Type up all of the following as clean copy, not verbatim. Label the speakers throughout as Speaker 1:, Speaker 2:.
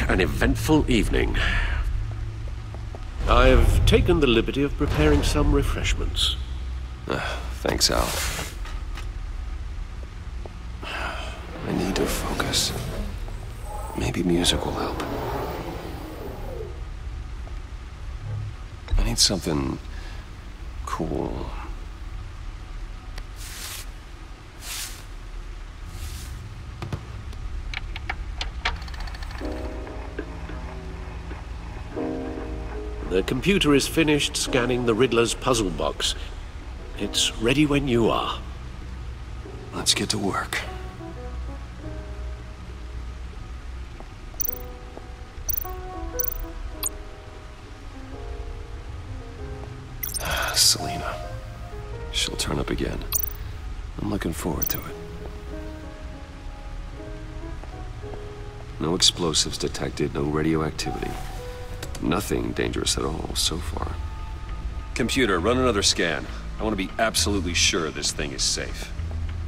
Speaker 1: an eventful evening. I've taken the liberty of preparing some refreshments.
Speaker 2: Thanks, Al. I need to focus. Maybe music will help. I need something cool.
Speaker 1: The computer is finished scanning the Riddler's puzzle box. It's ready when you are.
Speaker 2: Let's get to work. Selena. She'll turn up again. I'm looking forward to it. No explosives detected, no radioactivity. Nothing dangerous at all so far. Computer, run another scan. I want to be absolutely sure this thing is safe.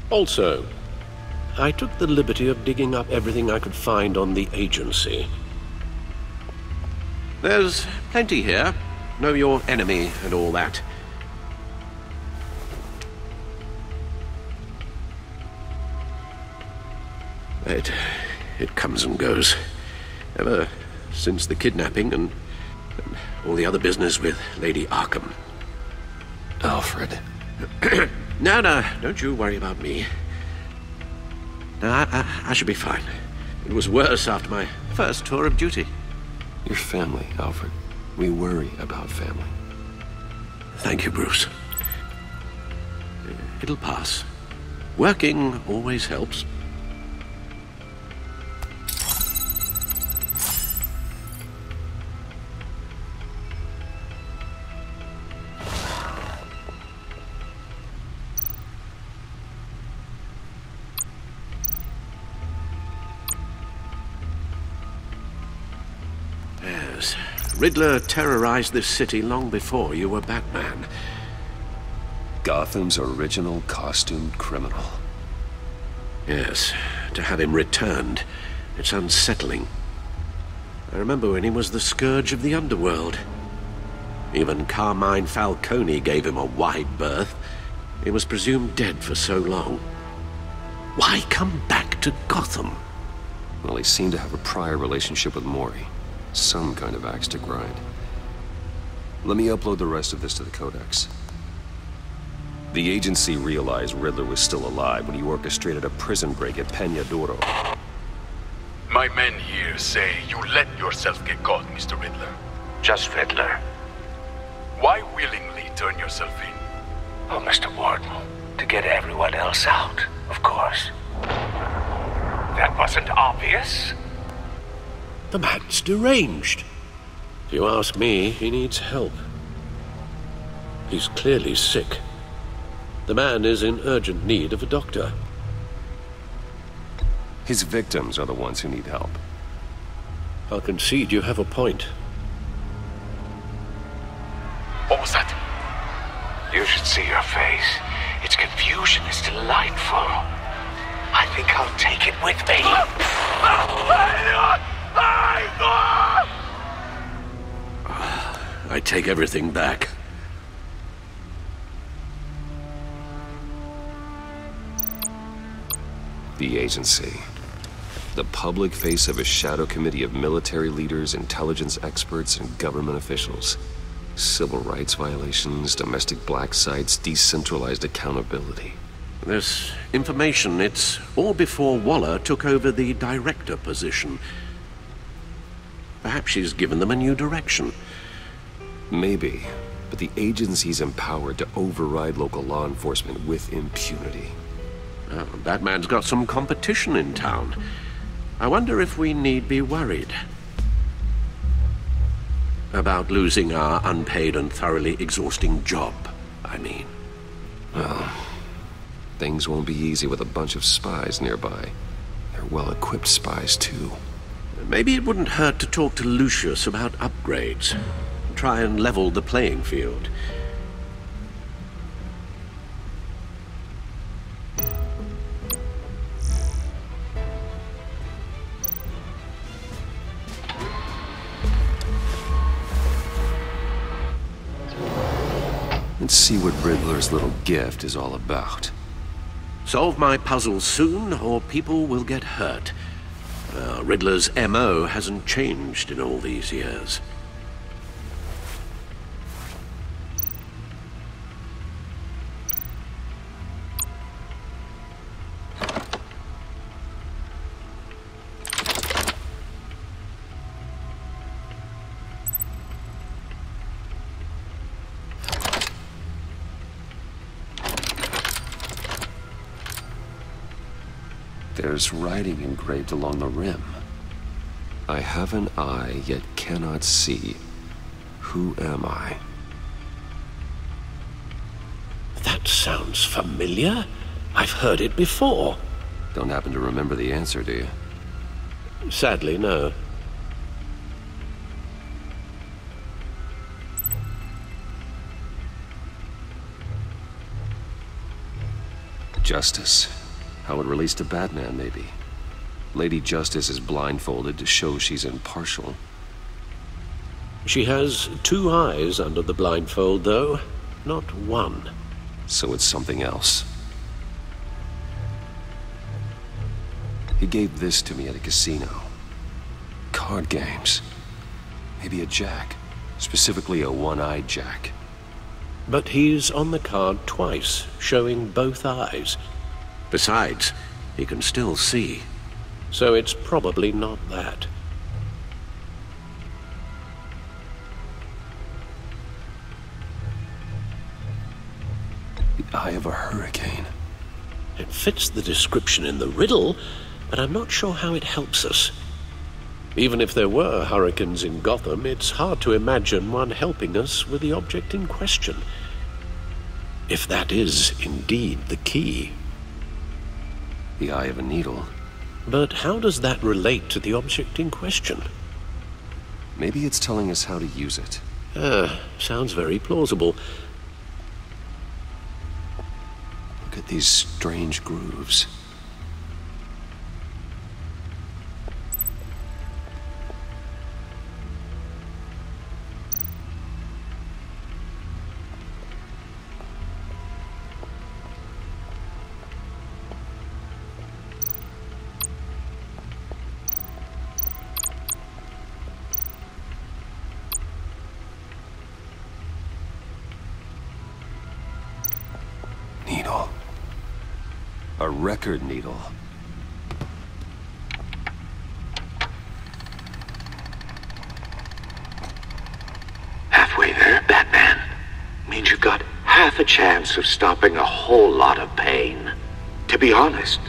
Speaker 1: Also, I took the liberty of digging up everything I could find on the agency. There's plenty here. Know your enemy and all that. It comes and goes. Ever since the kidnapping and all the other business with Lady Arkham.
Speaker 2: Alfred.
Speaker 1: No, don't you worry about me. No, I should be fine. It was worse after my first tour of duty.
Speaker 2: Your family, Alfred. We worry about family.
Speaker 1: Thank you, Bruce. It'll pass. Working always helps. Riddler terrorized this city long before you were Batman.
Speaker 2: Gotham's original costumed criminal.
Speaker 1: Yes, to have him returned, it's unsettling. I remember when he was the scourge of the underworld. Even Carmine Falcone gave him a wide berth. He was presumed dead for so long. Why come back to Gotham?
Speaker 2: Well, he seemed to have a prior relationship with Mori. Some kind of axe to grind. Let me upload the rest of this to the Codex. The agency realized Riddler was still alive when he orchestrated a prison break at Peña Duro.
Speaker 3: My men here say you let yourself get caught, Mr. Riddler.
Speaker 4: Just Riddler.
Speaker 3: Why willingly turn yourself in?
Speaker 4: Oh, Mr. Warden, to get everyone else out, of course. That wasn't obvious?
Speaker 1: The man's deranged. If you ask me, he needs help. He's clearly sick. The man is in urgent need of a doctor.
Speaker 2: His victims are the ones who need help.
Speaker 1: I'll concede you have a point.
Speaker 3: What was that?
Speaker 4: You should see your face. Its confusion is delightful. I think I'll take it with me.
Speaker 1: I take everything back.
Speaker 2: The agency. The public face of a shadow committee of military leaders, intelligence experts, and government officials. Civil rights violations, domestic black sites, decentralized accountability.
Speaker 1: This information, it's all before Waller took over the director position. Perhaps she's given them a new direction.
Speaker 2: Maybe, but the agency's empowered to override local law enforcement with impunity.
Speaker 1: Well, Batman's got some competition in town. I wonder if we need be worried about losing our unpaid and thoroughly exhausting job, I mean.
Speaker 2: Well, things won't be easy with a bunch of spies nearby. They're well-equipped spies, too.
Speaker 1: Maybe it wouldn't hurt to talk to Lucius about upgrades. Try and level the playing field.
Speaker 2: Let's see what Riddler's little gift is all about.
Speaker 1: Solve my puzzle soon, or people will get hurt. Riddler's MO hasn't changed in all these years.
Speaker 2: There's writing engraved along the rim. I have an eye, yet cannot see. Who am I?
Speaker 1: That sounds familiar. I've heard it before.
Speaker 2: Don't happen to remember the answer, do you?
Speaker 1: Sadly, no.
Speaker 2: Justice. How it relates to Batman, maybe. Lady Justice is blindfolded to show she's impartial.
Speaker 1: She has 2 eyes under the blindfold, though, not 1.
Speaker 2: So it's something else. He gave this to me at a casino. Card games. Maybe a jack. Specifically a one-eyed jack.
Speaker 1: But he's on the card twice, showing both eyes. Besides, he can still see. So it's probably not that.
Speaker 2: The eye of a hurricane.
Speaker 1: It fits the description in the riddle, but I'm not sure how it helps us. Even if there were hurricanes in Gotham, it's hard to imagine one helping us with the object in question. If that is indeed the key.
Speaker 2: The eye of a needle.
Speaker 1: But how does that relate to the object in question?
Speaker 2: Maybe it's telling us how to use it.
Speaker 1: Sounds very plausible.
Speaker 2: Look at these strange grooves. Needle. A record needle.
Speaker 4: Halfway there, Batman. Means you've got half a chance of stopping a whole lot of pain. To be honest,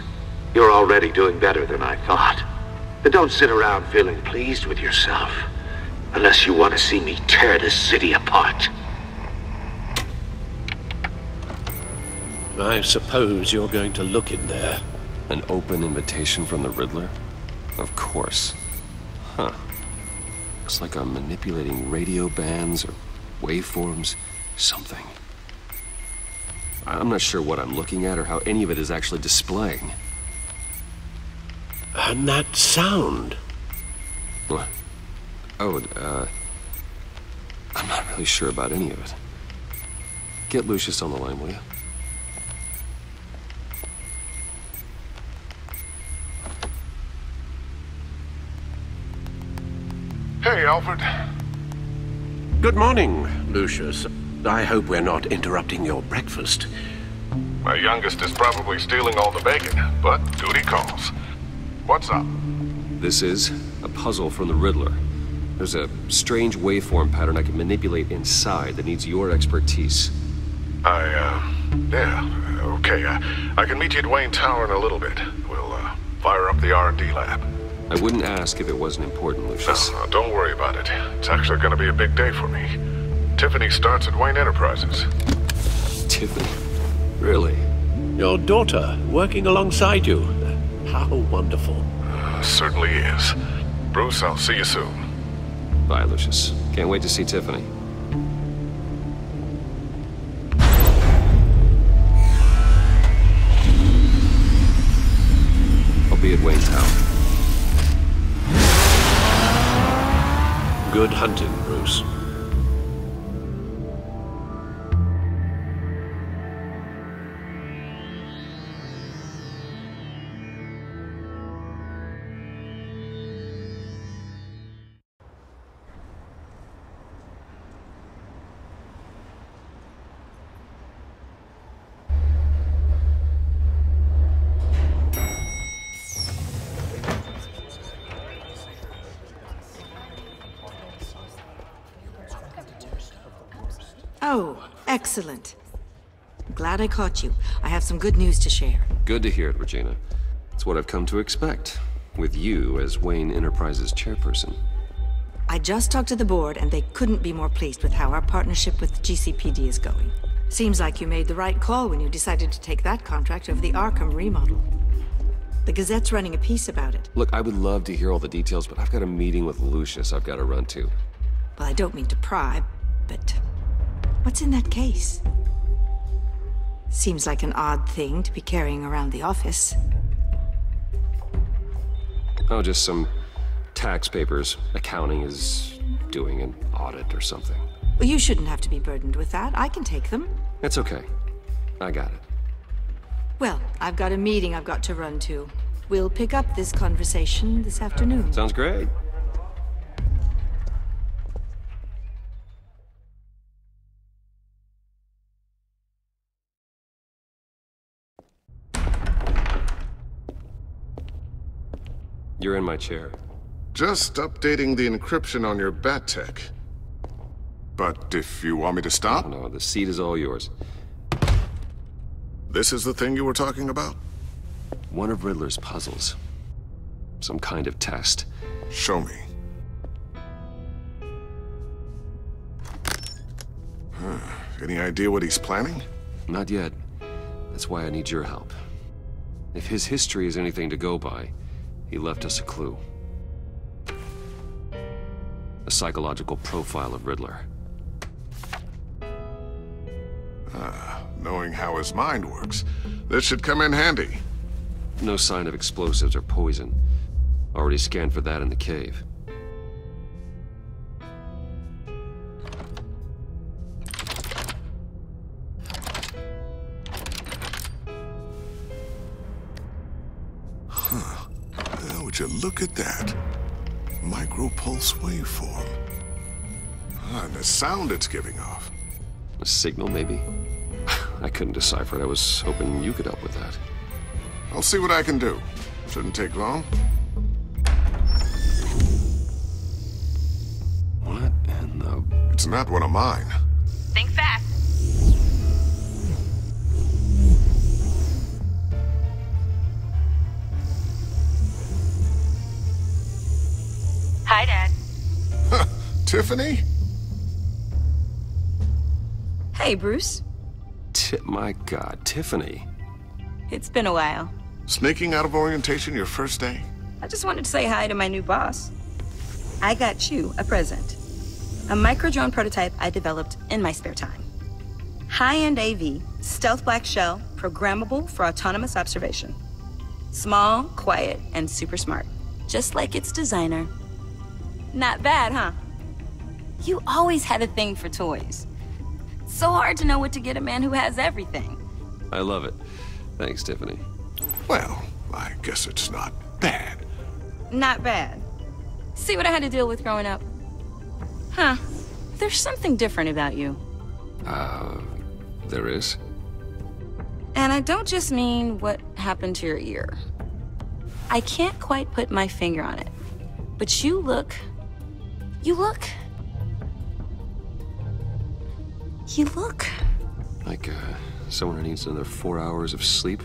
Speaker 4: you're already doing better than I thought. But don't sit around feeling pleased with yourself. Unless you want to see me tear this city apart.
Speaker 1: I suppose you're going to look in there.
Speaker 2: An open invitation from the Riddler? Of course. Huh. Looks like I'm manipulating radio bands or waveforms. Something. I'm not sure what I'm looking at or how any of it is actually displaying.
Speaker 1: And that sound.
Speaker 2: What? Oh, I'm not really sure about any of it. Get Lucius on the line, will you?
Speaker 5: Hey, Alfred.
Speaker 1: Good morning, Lucius. I hope we're not interrupting your breakfast.
Speaker 5: My youngest is probably stealing all the bacon, but duty calls. What's up?
Speaker 2: This is a puzzle from the Riddler. There's a strange waveform pattern I can manipulate inside that needs your expertise.
Speaker 5: Yeah, okay. I can meet you at Wayne Tower in a little bit. We'll, fire up the R&D lab.
Speaker 2: I wouldn't ask if it wasn't important, Lucius.
Speaker 5: No, don't worry about it. It's actually going to be a big day for me. Tiffany starts at Wayne Enterprises.
Speaker 2: Tiffany? Really?
Speaker 1: Your daughter, working alongside you. How wonderful.
Speaker 5: Certainly is. Bruce, I'll see you soon.
Speaker 2: Bye, Lucius. Can't wait to see Tiffany. I'll be at Wayne Tower.
Speaker 1: Good hunting, Bruce.
Speaker 6: Excellent. Glad I caught you. I have some good news to share.
Speaker 2: Good to hear it, Regina. It's what I've come to expect, with you as Wayne Enterprises chairperson.
Speaker 6: I just talked to the board, and they couldn't be more pleased with how our partnership with GCPD is going. Seems like you made the right call when you decided to take that contract over the Arkham remodel. The Gazette's running a piece about it.
Speaker 2: Look, I would love to hear all the details, but I've got a meeting with Lucius I've got to run to.
Speaker 6: Well, I don't mean to pry, but what's in that case? Seems like an odd thing to be carrying around the office.
Speaker 2: Oh, just some tax papers. Accounting is doing an audit or something.
Speaker 6: Well, you shouldn't have to be burdened with that. I can take them.
Speaker 2: It's okay. I got it.
Speaker 6: Well, I've got a meeting I've got to run to. We'll pick up this conversation this afternoon.
Speaker 2: Sounds great. You're in my chair.
Speaker 5: Just updating the encryption on your bat tech. But if you want me to stop,
Speaker 2: No, the seat is all yours.
Speaker 5: this is the thing you were talking about?
Speaker 2: One of Riddler's puzzles. Some kind of test.
Speaker 5: Show me. Any idea what he's planning?
Speaker 2: Not yet. That's why I need your help. If his history is anything to go by, he left us a clue. A psychological profile of Riddler.
Speaker 5: Knowing how his mind works, this should come in handy.
Speaker 2: No sign of explosives or poison. Already scanned for that in the cave.
Speaker 5: Would you look at that? Micro-pulse waveform. And the sound it's giving off.
Speaker 2: A signal, maybe? I couldn't decipher it. I was hoping you could help with that.
Speaker 5: I'll see what I can do. Shouldn't take long.
Speaker 2: What in the...
Speaker 5: It's not one of mine.
Speaker 7: Think fast. Hi, Dad.
Speaker 5: Tiffany?
Speaker 7: Hey, Bruce.
Speaker 2: My God, Tiffany.
Speaker 7: It's been a while.
Speaker 5: Sneaking out of orientation your first day?
Speaker 7: I just wanted to say hi to my new boss. I got you a present. A micro-drone prototype I developed in my spare time. High-end AV, stealth black shell, programmable for autonomous observation. Small, quiet, and super smart. Just like its designer. Not bad, huh? You always had a thing for toys. So hard to know what to get a man who has everything.
Speaker 2: I love it. Thanks, Tiffany.
Speaker 5: Well, I guess it's not bad.
Speaker 7: Not bad. See what I had to deal with growing up? Huh. There's something different about you.
Speaker 2: There is?
Speaker 7: And I don't just mean what happened to your ear. I can't quite put my finger on it. But you look...
Speaker 2: Like, someone who needs another 4 hours of sleep?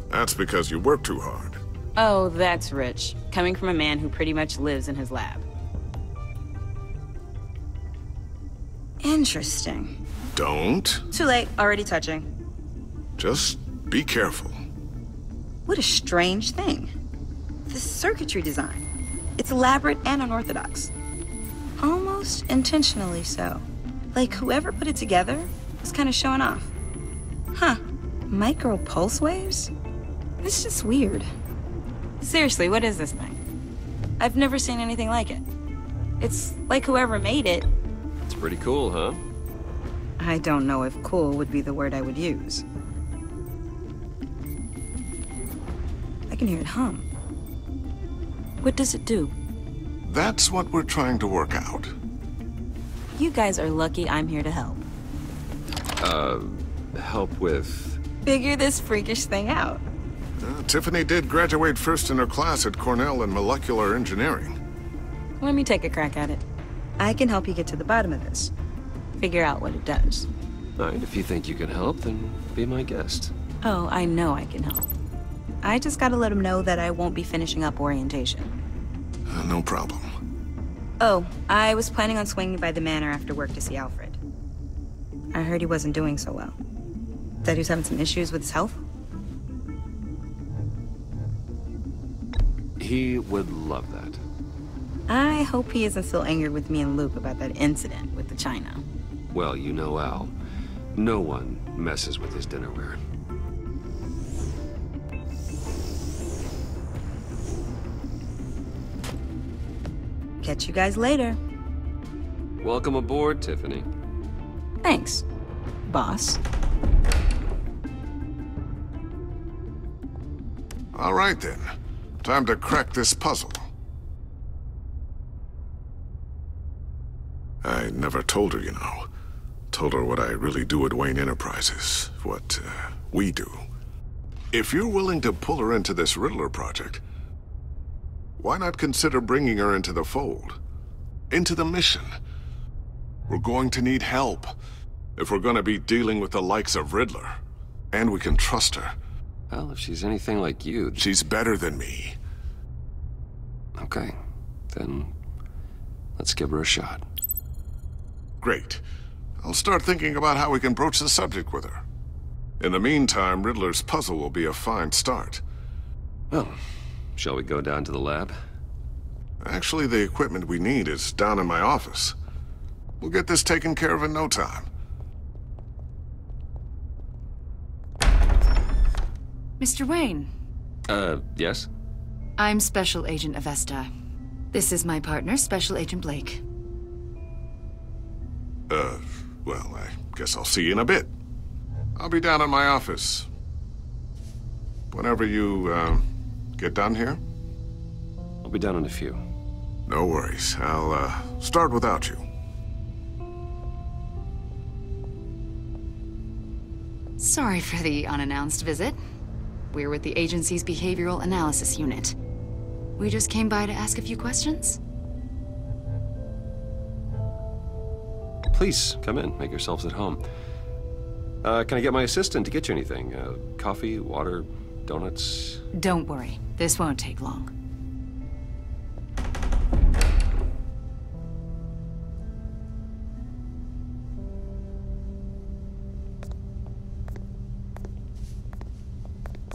Speaker 5: That's because you work too hard.
Speaker 7: Oh, that's rich. Coming from a man who pretty much lives in his lab. Interesting.
Speaker 5: Don't.
Speaker 7: Too late. Already touching.
Speaker 5: Just be careful.
Speaker 7: What a strange thing. The circuitry design. It's elaborate and unorthodox. Almost intentionally so. Like whoever put it together was kind of showing off. Huh. Micro pulse waves? It's just weird. Seriously, what is this thing? I've never seen anything like it. It's like whoever made it...
Speaker 2: It's pretty cool, huh?
Speaker 7: I don't know if cool would be the word I would use. I can hear it hum. What does it do?
Speaker 5: That's what we're trying to work out.
Speaker 7: You guys are lucky I'm here to help.
Speaker 2: Help with...
Speaker 7: Figure this freakish thing out.
Speaker 5: Tiffany did graduate first in her class at Cornell in molecular engineering.
Speaker 7: Let me take a crack at it. I can help you get to the bottom of this. Figure out what it does.
Speaker 2: Alright, if you think you can help, then be my guest.
Speaker 7: Oh, I know I can help. I just gotta let him know that I won't be finishing up orientation.
Speaker 5: No problem.
Speaker 7: Oh, I was planning on swinging by the manor after work to see Alfred. I heard he wasn't doing so well. That he was having some issues with his health?
Speaker 2: He would love that.
Speaker 7: I hope he isn't still angry with me and Luke about that incident with the china.
Speaker 2: Well, you know Al. No one messes with his dinnerware.
Speaker 7: Catch you guys later.
Speaker 2: Welcome aboard, Tiffany.
Speaker 7: Thanks, boss.
Speaker 5: All right, then. Time to crack this puzzle. I never told her, you know. Told her what I really do at Wayne Enterprises. What, we do. If you're willing to pull her into this Riddler project, why not consider bringing her into the fold? Into the mission? We're going to need help if we're going to be dealing with the likes of Riddler. And we can trust her.
Speaker 2: Well, if she's anything like you...
Speaker 5: She's better than me.
Speaker 2: Okay, then let's give her a shot.
Speaker 5: Great. I'll start thinking about how we can broach the subject with her. In the meantime, Riddler's puzzle will be a fine start.
Speaker 2: Well, shall we go down to the lab?
Speaker 5: Actually, the equipment we need is down in my office. We'll get this taken care of in no time.
Speaker 8: Mr. Wayne.
Speaker 2: Yes?
Speaker 8: I'm Special Agent Avesta. This is my partner, Special Agent Blake.
Speaker 5: Well, I guess I'll see you in a bit. I'll be down in my office. Whenever you, get done here?
Speaker 2: I'll be down in a few.
Speaker 5: No worries. I'll, start without you.
Speaker 8: Sorry for the unannounced visit. We're with the agency's Behavioral Analysis Unit. We just came by to ask a few questions.
Speaker 2: Please, come in. Make yourselves at home. Can I get my assistant to get you anything? Coffee, water, donuts?
Speaker 8: Don't worry. This won't take long.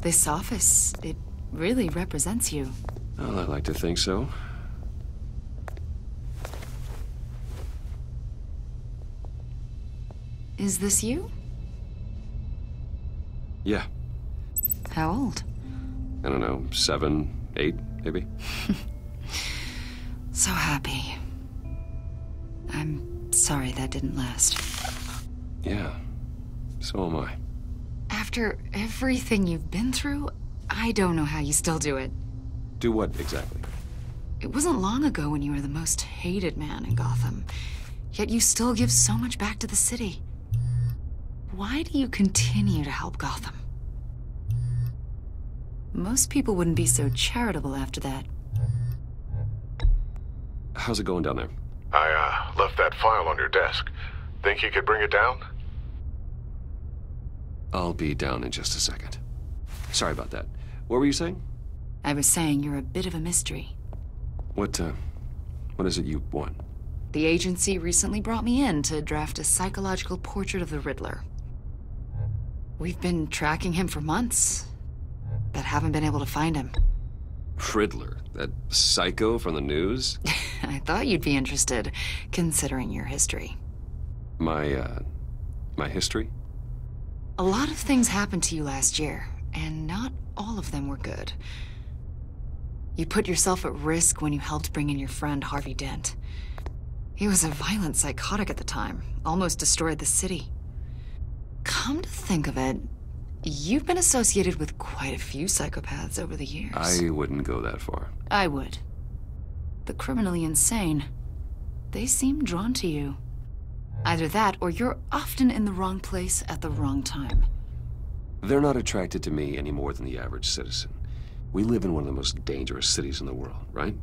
Speaker 8: This office, it really represents you.
Speaker 2: Well, I'd like to think so.
Speaker 8: Is this you?
Speaker 2: Yeah.
Speaker 8: How old?
Speaker 2: I don't know, 7, 8, maybe?
Speaker 8: So happy. I'm sorry that didn't last.
Speaker 2: Yeah, so am I.
Speaker 8: After everything you've been through, I don't know how you still do it.
Speaker 2: Do what, exactly?
Speaker 8: It wasn't long ago when you were the most hated man in Gotham, yet you still give so much back to the city. Why do you continue to help Gotham? Most people wouldn't be so charitable after that.
Speaker 2: How's it going down there?
Speaker 5: I, left that file on your desk. Think you could bring it down?
Speaker 2: I'll be down in just a second. Sorry about that. What were you saying?
Speaker 8: I was saying you're a bit of a mystery.
Speaker 2: What is it you want?
Speaker 8: The agency recently brought me in to draft a psychological portrait of the Riddler. We've been tracking him for months, but haven't been able to find him.
Speaker 2: Riddler? That psycho from the news?
Speaker 8: I thought you'd be interested, considering your history.
Speaker 2: My history?
Speaker 8: A lot of things happened to you last year, and not all of them were good. You put yourself at risk when you helped bring in your friend Harvey Dent. He was a violent psychotic at the time, almost destroyed the city. Come to think of it, you've been associated with quite a few psychopaths over the years.
Speaker 2: I wouldn't go that far.
Speaker 8: I would. The criminally insane. They seem drawn to you. Either that, or you're often in the wrong place at the wrong time.
Speaker 2: They're not attracted to me any more than the average citizen. We live in one of the most dangerous cities in the world, right?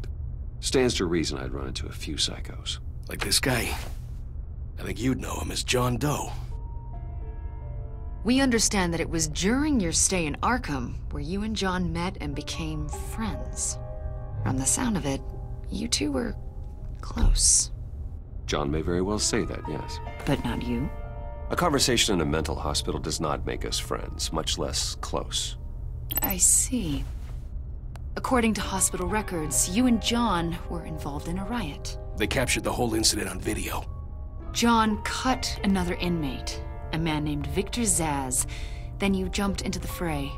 Speaker 2: Stands to reason I'd run into a few psychos.
Speaker 9: Like this guy. I think you'd know him as John Doe.
Speaker 8: We understand that it was during your stay in Arkham where you and John met and became friends. From the sound of it, you two were close.
Speaker 2: John may very well say that, yes.
Speaker 8: But not you?
Speaker 2: A conversation in a mental hospital does not make us friends, much less close.
Speaker 8: I see. According to hospital records, you and John were involved in a riot.
Speaker 9: They captured the whole incident on video.
Speaker 8: John cut another inmate, a man named Victor Zsasz. Then you jumped into the fray.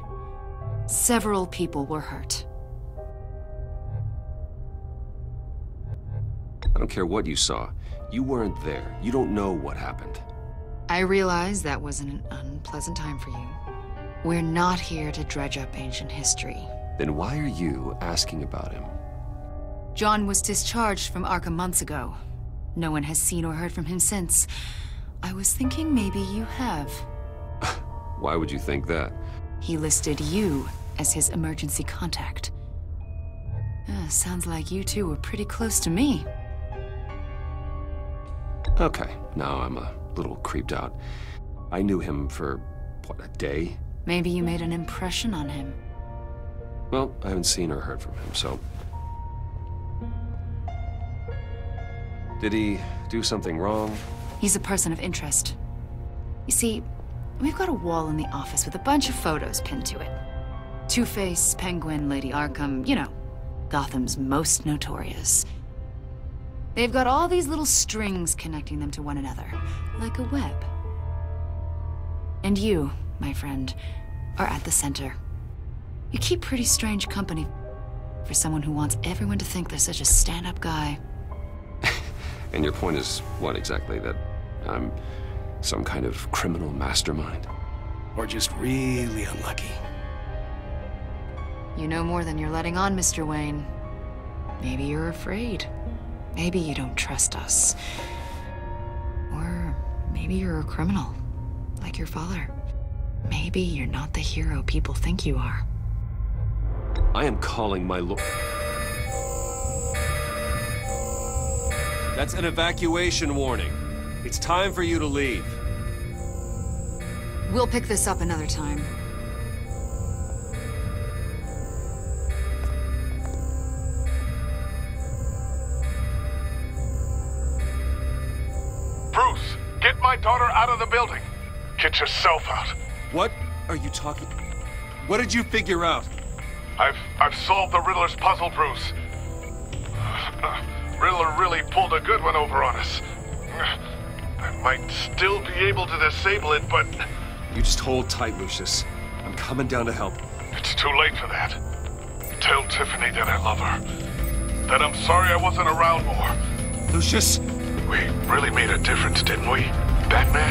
Speaker 8: Several people were hurt.
Speaker 2: I don't care what you saw. You weren't there. You don't know what happened.
Speaker 8: I realize that was an unpleasant time for you. We're not here to dredge up ancient history.
Speaker 2: Then why are you asking about him?
Speaker 8: John was discharged from Arkham months ago. No one has seen or heard from him since. I was thinking maybe you have.
Speaker 2: Why would you think that?
Speaker 8: He listed you as his emergency contact. Sounds like you two were pretty close to me.
Speaker 2: Okay, now I'm a little creeped out. I knew him for, what, a day?
Speaker 8: Maybe you made an impression on him.
Speaker 2: Well, I haven't seen or heard from him, so... Did he do something wrong?
Speaker 8: He's a person of interest. You see, we've got a wall in the office with a bunch of photos pinned to it. Two-Face, Penguin, Lady Arkham, you know, Gotham's most notorious. They've got all these little strings connecting them to one another, like a web. And you, my friend, are at the center. You keep pretty strange company for someone who wants everyone to think they're such a stand-up guy.
Speaker 2: And your point is what exactly? That I'm some kind of criminal mastermind?
Speaker 9: Or just really unlucky.
Speaker 8: You know more than you're letting on, Mr. Wayne. Maybe you're afraid. Maybe you don't trust us. Or maybe you're a criminal, like your father. Maybe you're not the hero people think you are.
Speaker 2: I am calling my lord. That's an evacuation warning. It's time for you to leave.
Speaker 8: We'll pick this up another time.
Speaker 3: Bruce, get my daughter out of the building. Get yourself out.
Speaker 2: What are you talking? What did you figure out?
Speaker 3: I've solved the Riddler's puzzle, Bruce. Riddler really pulled a good one over on us. I might still be able to disable it, but...
Speaker 2: You just hold tight, Lucius. I'm coming down to help.
Speaker 3: It's too late for that. Tell Tiffany that I love her. That I'm sorry I wasn't around more.
Speaker 2: Lucius!
Speaker 3: We really made a difference, didn't we, Batman?